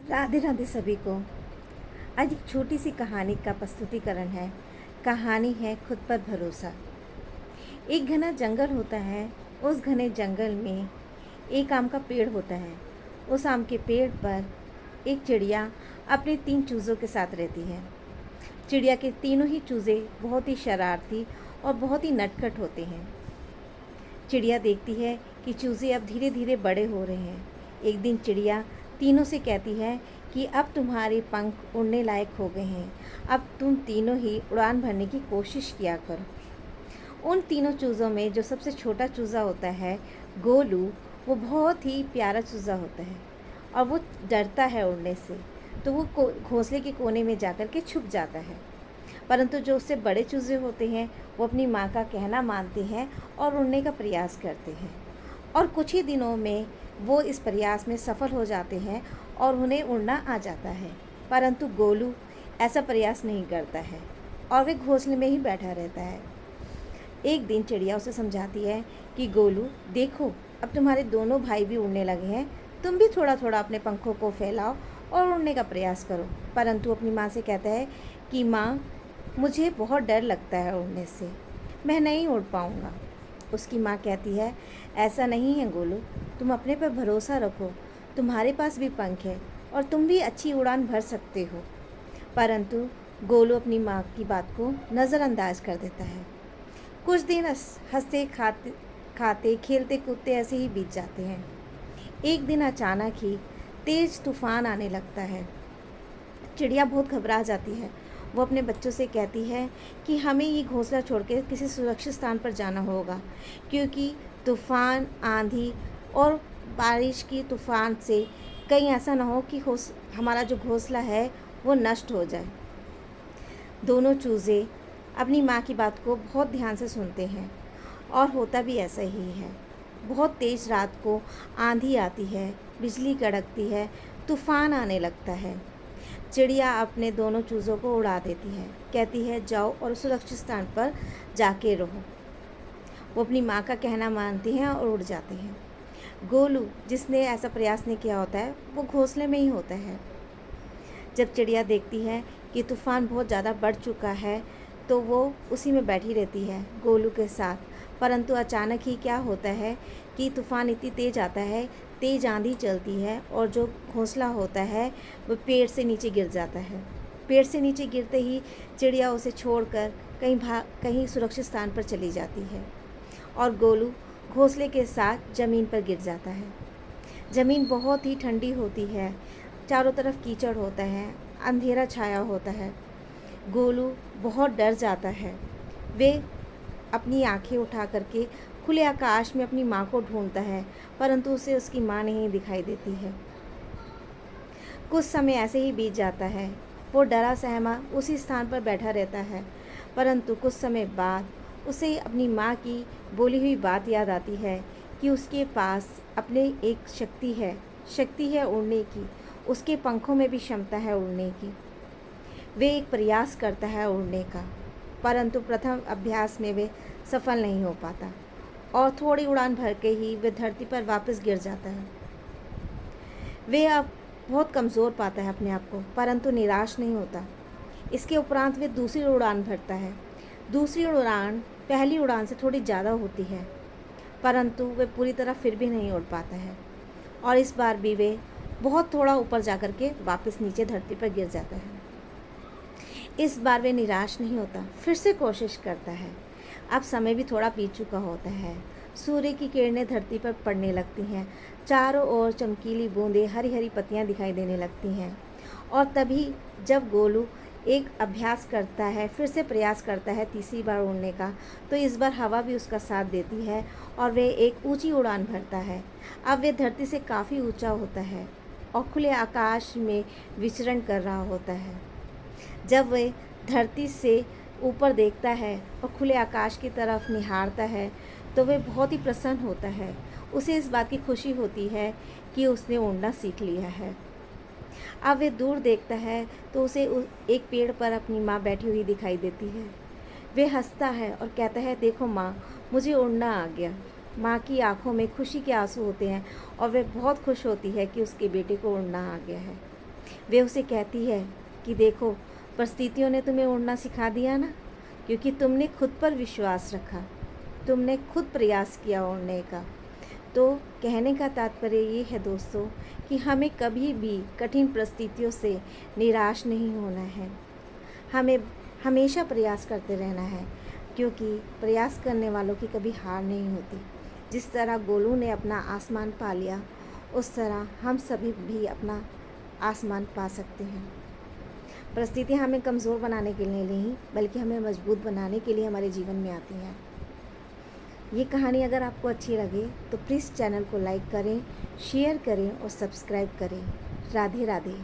राधे राधे सभी को। आज एक छोटी सी कहानी का प्रस्तुतिकरण है। कहानी है खुद पर भरोसा। एक घना जंगल होता है। उस घने जंगल में एक आम का पेड़ होता है। उस आम के पेड़ पर एक चिड़िया अपने 3 चूज़ों के साथ रहती है। चिड़िया के तीनों ही चूज़े बहुत ही शरारती और बहुत ही नटखट होते हैं। चिड़िया देखती है कि चूज़े अब धीरे धीरे बड़े हो रहे हैं। एक दिन चिड़िया तीनों से कहती है कि अब तुम्हारे पंख उड़ने लायक हो गए हैं। अब तुम तीनों ही उड़ान भरने की कोशिश किया करो। उन तीनों चूज़ों में जो सबसे छोटा चूज़ा होता है, गोलू, वो बहुत ही प्यारा चूज़ा होता है और वो डरता है उड़ने से, तो वो घोंसले के कोने में जाकर के छुप जाता है। परंतु जो उससे बड़े चूज़े होते हैं वो अपनी माँ का कहना मानते हैं और उड़ने का प्रयास करते हैं, और कुछ ही दिनों में वो इस प्रयास में सफल हो जाते हैं और उन्हें उड़ना आ जाता है। परंतु गोलू ऐसा प्रयास नहीं करता है और वे घोंसले में ही बैठा रहता है। एक दिन चिड़िया उसे समझाती है कि गोलू देखो, अब तुम्हारे दोनों भाई भी उड़ने लगे हैं, तुम भी थोड़ा थोड़ा अपने पंखों को फैलाओ और उड़ने का प्रयास करो। परंतु अपनी माँ से कहता है कि माँ, मुझे बहुत डर लगता है उड़ने से, मैं नहीं उड़ पाऊँगा। उसकी माँ कहती है, ऐसा नहीं है गोलू, तुम अपने पर भरोसा रखो, तुम्हारे पास भी पंख है और तुम भी अच्छी उड़ान भर सकते हो। परंतु गोलू अपनी माँ की बात को नज़रअंदाज कर देता है। कुछ दिन हंसते खाते खेलते कूदते ऐसे ही बीत जाते हैं। एक दिन अचानक ही तेज तूफान आने लगता है। चिड़िया बहुत घबरा जाती है। वो अपने बच्चों से कहती है कि हमें ये घोंसला छोड़ के किसी सुरक्षित स्थान पर जाना होगा, क्योंकि तूफ़ान, आंधी और बारिश की तूफ़ान से कहीं ऐसा ना हो कि हमारा जो घोंसला है वो नष्ट हो जाए। दोनों चूज़े अपनी माँ की बात को बहुत ध्यान से सुनते हैं और होता भी ऐसा ही है। बहुत तेज़ रात को आंधी आती है, बिजली कड़कती है, तूफ़ान आने लगता है। चिड़िया अपने दोनों चूज़ों को उड़ा देती है, कहती है जाओ और सुरक्षित स्थान पर जाके रहो। वो अपनी माँ का कहना मानती हैं और उड़ जाते हैं। गोलू, जिसने ऐसा प्रयास नहीं किया होता है, वो घोंसले में ही होता है। जब चिड़िया देखती है कि तूफ़ान बहुत ज़्यादा बढ़ चुका है तो वो उसी में बैठी रहती है गोलू के साथ। परंतु अचानक ही क्या होता है कि तूफ़ान इतनी तेज़ आता है, तेज़ आंधी चलती है और जो घोंसला होता है वो पेड़ से नीचे गिर जाता है। पेड़ से नीचे गिरते ही चिड़िया उसे छोड़कर कहीं सुरक्षित स्थान पर चली जाती है और गोलू घोंसले के साथ ज़मीन पर गिर जाता है। ज़मीन बहुत ही ठंडी होती है, चारों तरफ कीचड़ होता है, अंधेरा छाया होता है। गोलू बहुत डर जाता है। वे अपनी आंखें उठा करके खुले आकाश में अपनी माँ को ढूंढता है, परंतु उसे उसकी माँ नहीं दिखाई देती है। कुछ समय ऐसे ही बीत जाता है। वो डरा सहमा उसी स्थान पर बैठा रहता है, परंतु कुछ समय बाद उसे अपनी माँ की बोली हुई बात याद आती है कि उसके पास अपने एक शक्ति है उड़ने की, उसके पंखों में भी क्षमता है उड़ने की। वे एक प्रयास करता है उड़ने का, परंतु प्रथम अभ्यास में वे सफल नहीं हो पाता और थोड़ी उड़ान भर के ही वे धरती पर वापस गिर जाता है। वे अब बहुत कमज़ोर पाता है अपने आप को, परंतु निराश नहीं होता। इसके उपरांत वे दूसरी उड़ान भरता है। दूसरी उड़ान पहली उड़ान से थोड़ी ज़्यादा होती है, परंतु वे पूरी तरह फिर भी नहीं उड़ पाता है और इस बार भी वे बहुत थोड़ा ऊपर जा कर के वापस नीचे धरती पर गिर जाता है। इस बार वे निराश नहीं होता, फिर से कोशिश करता है। अब समय भी थोड़ा बीत चुका होता है। सूर्य की किरणें धरती पर पड़ने लगती हैं, चारों ओर चमकीली बूंदें, हरी हरी पत्तियां दिखाई देने लगती हैं। और तभी जब गोलू एक अभ्यास करता है, फिर से प्रयास करता है तीसरी बार उड़ने का, तो इस बार हवा भी उसका साथ देती है और वे एक ऊंची उड़ान भरता है। अब वे धरती से काफ़ी ऊंचा होता है और खुले आकाश में विचरण कर रहा होता है। जब वह धरती से ऊपर देखता है और खुले आकाश की तरफ निहारता है तो वह बहुत ही प्रसन्न होता है। उसे इस बात की खुशी होती है कि उसने उड़ना सीख लिया है। अब वह दूर देखता है तो उसे एक पेड़ पर अपनी माँ बैठी हुई दिखाई देती है। वह हंसता है और कहता है, देखो माँ, मुझे उड़ना आ गया। माँ की आंखों में खुशी के आंसू होते हैं और वह बहुत खुश होती है कि उसके बेटे को उड़ना आ गया है। वे उसे कहती है कि देखो, परिस्थितियों ने तुम्हें उड़ना सिखा दिया ना, क्योंकि तुमने खुद पर विश्वास रखा, तुमने खुद प्रयास किया उड़ने का। तो कहने का तात्पर्य ये है दोस्तों कि हमें कभी भी कठिन परिस्थितियों से निराश नहीं होना है। हमें हमेशा प्रयास करते रहना है, क्योंकि प्रयास करने वालों की कभी हार नहीं होती। जिस तरह गोलू ने अपना आसमान पा लिया, उस तरह हम सभी भी अपना आसमान पा सकते हैं। परिस्थितियाँ हमें कमज़ोर बनाने के लिए नहीं, बल्कि हमें मजबूत बनाने के लिए हमारे जीवन में आती हैं। ये कहानी अगर आपको अच्छी लगे तो प्लीज़ चैनल को लाइक करें, शेयर करें और सब्सक्राइब करें। राधे राधे।